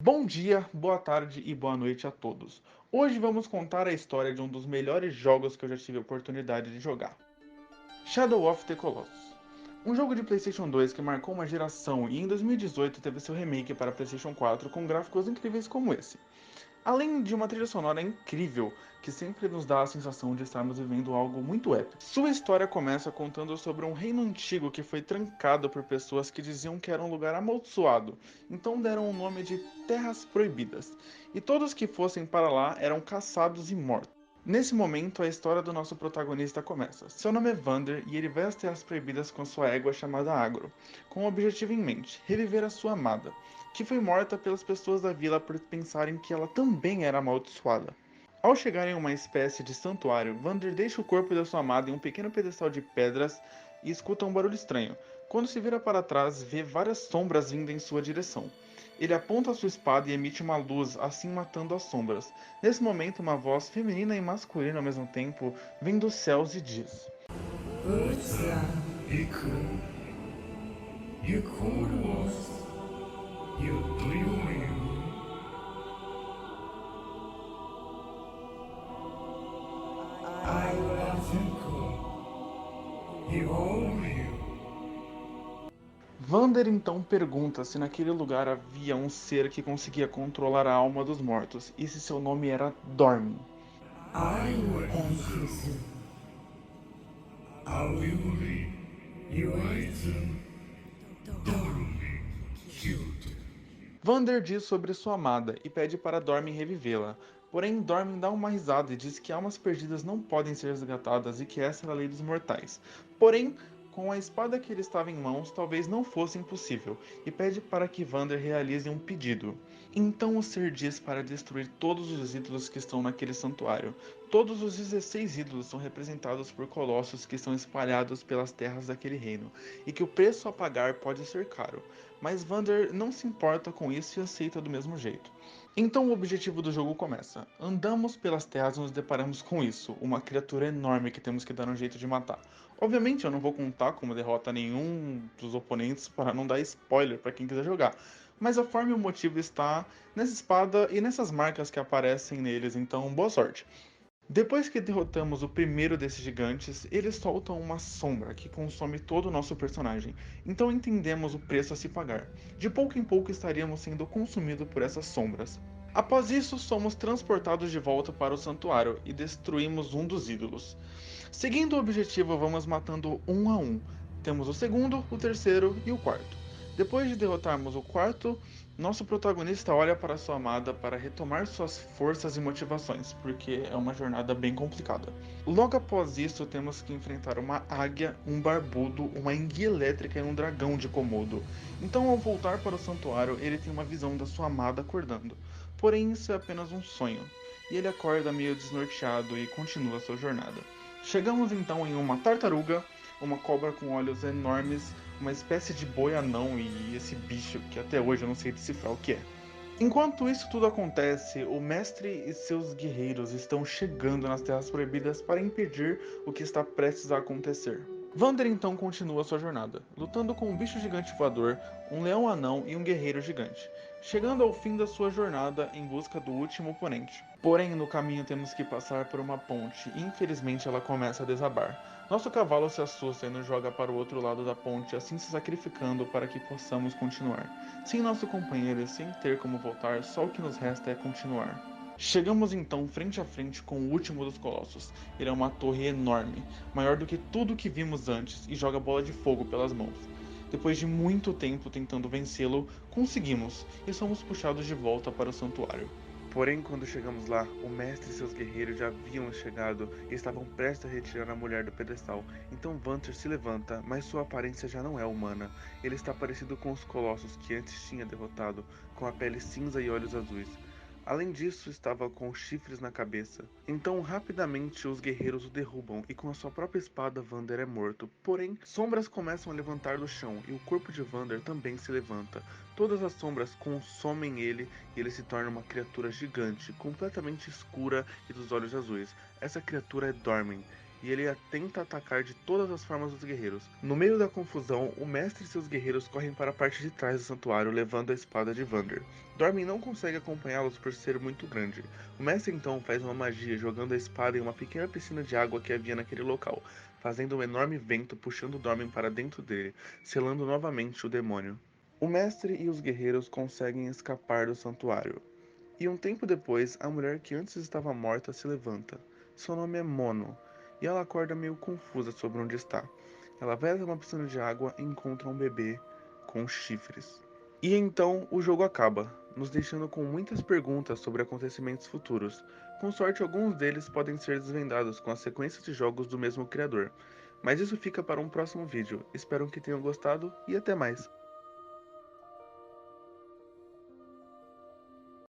Bom dia, boa tarde e boa noite a todos. Hoje vamos contar a história de um dos melhores jogos que eu já tive a oportunidade de jogar. Shadow of the Colossus. Um jogo de PlayStation 2 que marcou uma geração e em 2018 teve seu remake para PlayStation 4 com gráficos incríveis como esse. Além de uma trilha sonora incrível, que sempre nos dá a sensação de estarmos vivendo algo muito épico. Sua história começa contando sobre um reino antigo que foi trancado por pessoas que diziam que era um lugar amaldiçoado, então deram o nome de Terras Proibidas, e todos que fossem para lá eram caçados e mortos. Nesse momento, a história do nosso protagonista começa. Seu nome é Vander e ele vai às Terras Proibidas com sua égua chamada Agro, com o objetivo em mente, reviver a sua amada, que foi morta pelas pessoas da vila por pensarem que ela também era amaldiçoada. Ao chegar em uma espécie de santuário, Vander deixa o corpo da sua amada em um pequeno pedestal de pedras e escuta um barulho estranho. Quando se vira para trás, vê várias sombras vindo em sua direção. Ele aponta sua espada e emite uma luz, assim matando as sombras. Nesse momento, uma voz feminina e masculina ao mesmo tempo vem dos céus e diz: Urza, Iku, you called us, you dream, I wasn't you own you. Vander então pergunta se naquele lugar havia um ser que conseguia controlar a alma dos mortos e se seu nome era Dormin. I will answer, I will be, you item, darling, cute. Vander diz sobre sua amada e pede para Dormin revivê-la. Porém, Dormin dá uma risada e diz que almas perdidas não podem ser resgatadas e que essa é a lei dos mortais. Porém, com a espada que ele estava em mãos, talvez não fosse impossível, e pede para que Vander realize um pedido. Então o ser diz para destruir todos os ídolos que estão naquele santuário. Todos os 16 ídolos são representados por colossos que estão espalhados pelas terras daquele reino, e que o preço a pagar pode ser caro. Mas Vander não se importa com isso e aceita do mesmo jeito. Então o objetivo do jogo começa. Andamos pelas terras e nos deparamos com isso, uma criatura enorme que temos que dar um jeito de matar. Obviamente eu não vou contar como derrota nenhum dos oponentes para não dar spoiler para quem quiser jogar, mas a forma e o motivo está nessa espada e nessas marcas que aparecem neles, então boa sorte. Depois que derrotamos o primeiro desses gigantes, eles soltam uma sombra que consome todo o nosso personagem, então entendemos o preço a se pagar. De pouco em pouco estaríamos sendo consumidos por essas sombras. Após isso, somos transportados de volta para o santuário e destruímos um dos ídolos. Seguindo o objetivo, vamos matando um a um. Temos o segundo, o terceiro e o quarto. Depois de derrotarmos o quarto, nosso protagonista olha para sua amada para retomar suas forças e motivações, porque é uma jornada bem complicada. Logo após isso, temos que enfrentar uma águia, um barbudo, uma enguia elétrica e um dragão de Komodo. Então, ao voltar para o santuário, ele tem uma visão da sua amada acordando. Porém, isso é apenas um sonho, e ele acorda meio desnorteado e continua sua jornada. Chegamos então em uma tartaruga, uma cobra com olhos enormes, uma espécie de boi anão e esse bicho que até hoje eu não sei decifrar o que é. Enquanto isso tudo acontece, o mestre e seus guerreiros estão chegando nas Terras Proibidas para impedir o que está prestes a acontecer. Vander então continua sua jornada, lutando com um bicho gigante voador, um leão anão e um guerreiro gigante, chegando ao fim da sua jornada em busca do último oponente. Porém, no caminho temos que passar por uma ponte e infelizmente ela começa a desabar. Nosso cavalo se assusta e nos joga para o outro lado da ponte, assim se sacrificando para que possamos continuar. Sem nosso companheiro e sem ter como voltar, só o que nos resta é continuar. Chegamos então frente a frente com o último dos colossos. Ele é uma torre enorme, maior do que tudo que vimos antes, e joga bola de fogo pelas mãos. Depois de muito tempo tentando vencê-lo, conseguimos e somos puxados de volta para o santuário. Porém, quando chegamos lá, o mestre e seus guerreiros já haviam chegado e estavam prestes a retirar a mulher do pedestal. Então Vanter se levanta, mas sua aparência já não é humana. Ele está parecido com os colossos que antes tinha derrotado, com a pele cinza e olhos azuis. Além disso, estava com chifres na cabeça. Então, rapidamente, os guerreiros o derrubam e com a sua própria espada, Vander é morto. Porém, sombras começam a levantar do chão e o corpo de Vander também se levanta. Todas as sombras consomem ele e ele se torna uma criatura gigante, completamente escura e dos olhos azuis. Essa criatura é Dormin. e ele tenta atacar de todas as formas os guerreiros. No meio da confusão, o mestre e seus guerreiros correm para a parte de trás do santuário levando a espada de Vander. Dormin não consegue acompanhá-los por ser muito grande. O mestre então faz uma magia jogando a espada em uma pequena piscina de água que havia naquele local, fazendo um enorme vento puxando Dormin para dentro dele, selando novamente o demônio. O mestre e os guerreiros conseguem escapar do santuário. E um tempo depois, a mulher que antes estava morta se levanta. Seu nome é Mono, e ela acorda meio confusa sobre onde está. Ela vai até uma piscina de água e encontra um bebê com chifres. E então o jogo acaba, nos deixando com muitas perguntas sobre acontecimentos futuros. Com sorte, alguns deles podem ser desvendados com a sequência de jogos do mesmo criador. Mas isso fica para um próximo vídeo. Espero que tenham gostado e até mais.